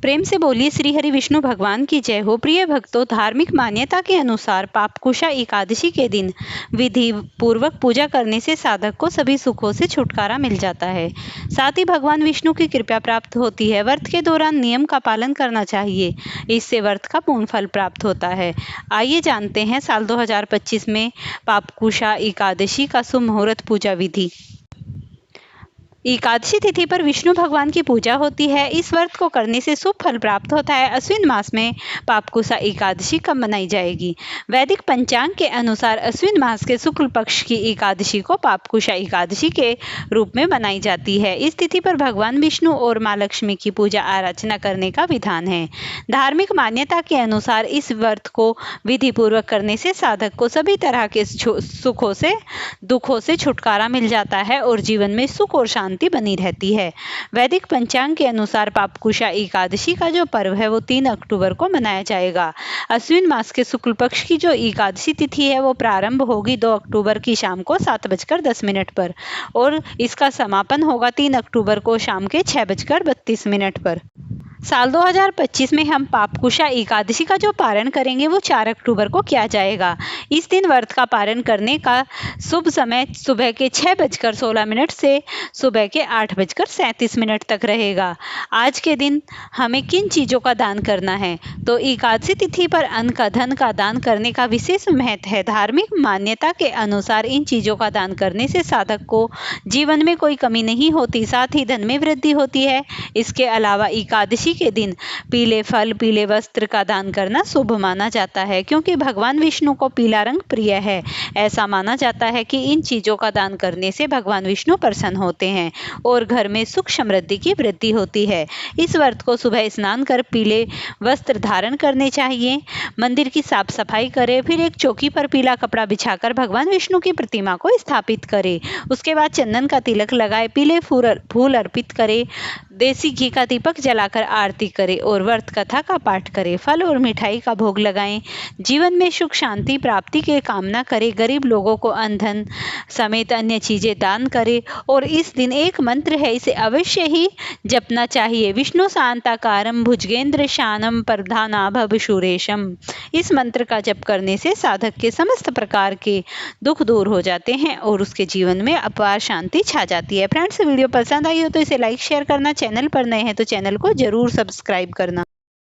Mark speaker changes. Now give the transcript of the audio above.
Speaker 1: प्रेम से बोलिए श्री हरि विष्णु भगवान की जय हो। प्रिय भक्तों, धार्मिक मान्यता के अनुसार पापकुशा एकादशी के दिन विधि पूर्वक पूजा करने से साधक को सभी सुखों से छुटकारा मिल जाता है। साथ ही भगवान विष्णु की कृपा प्राप्त होती है। व्रत के दौरान नियम का पालन करना चाहिए, इससे व्रत का पूर्ण फल प्राप्त होता है। आइए जानते हैं साल 2025 में पापकुशा एकादशी का शुभ मुहूर्त पूजा विधि। एकादशी तिथि पर विष्णु भगवान की पूजा होती है। इस व्रत को करने से शुभ फल प्राप्त होता है। अश्विन मास में पापकुशा एकादशी कब मनाई जाएगी? वैदिक पंचांग के अनुसार अश्विन मास के शुक्ल पक्ष की एकादशी को पापकुशा एकादशी के रूप में मनाई जाती है। इस तिथि पर भगवान विष्णु और माँ लक्ष्मी की पूजा आराधना करने का विधान है। धार्मिक मान्यता के अनुसार इस व्रत को विधि पूर्वक करने से साधक को सभी तरह के सुखों से दुखों से छुटकारा मिल जाता है और जीवन में सुख और शांति बनी रहती है। वैदिक पंचांग के अनुसार पापकुशा एकादशी का जो पर्व है वो 3 अक्टूबर को मनाया जाएगा। अश्विन मास के शुक्ल पक्ष की जो एकादशी तिथि है वो प्रारंभ होगी 2 अक्टूबर की शाम को 7:10 पर और इसका समापन होगा 3 अक्टूबर को शाम के 6:32 पर। साल 2025 में हम पापकुशा एकादशी का जो पारण करेंगे वो 4 अक्टूबर को किया जाएगा। इस दिन व्रत का पारण करने का शुभ समय सुबह के 6:16 से सुबह के 8:37 तक रहेगा। आज के दिन हमें किन चीज़ों का दान करना है? तो एकादशी तिथि पर अन्न का, धन का दान करने का विशेष महत्व है। धार्मिक मान्यता के अनुसार इन चीज़ों का दान करने से साधक को जीवन में कोई कमी नहीं होती, साथ ही धन में वृद्धि होती है। इसके अलावा एकादशी के दिन पीले फल, पीले वस्त्र का दान करना शुभ माना जाता है, क्योंकि भगवान विष्णु को पीला रंग प्रिय है। ऐसा माना जाता है कि इन चीज़ों का दान करने से भगवान विष्णु प्रसन्न होते हैं और घर में सुख समृद्धि की वृद्धि होती है। इस व्रत को सुबह स्नान कर पीले वस्त्र धारण करने चाहिए। मंदिर की साफ सफाई करें, फिर एक चौकी पर पीला कपड़ा बिछाकर भगवान विष्णु की प्रतिमा को स्थापित करें। उसके बाद चंदन का तिलक लगाए, पीले फूल अर्पित करें, देसी घी का दीपक जलाकर आरती करें और व्रत कथा का पाठ करें। फल और मिठाई का भोग लगाएं। जीवन में सुख शांति प्राप्ति की कामना करें। गरीब लोगों को अन्न धन समेत अन्य चीजें दान करें और इस दिन एक मंत्र है, इसे अवश्य ही जपना चाहिए। विष्णु शांताकारं भुजगेंद्र शानम प्रधानाभव सुरेशम। इस मंत्र का जप करने से साधक के समस्त प्रकार के दुख दूर हो जाते हैं और उसके जीवन में अपार शांति छा जाती है। फ्रेंड्स, वीडियो पसंद आई हो तो इसे लाइक शेयर करना, चैनल पर नए हैं तो चैनल को जरूर सब्सक्राइब करना।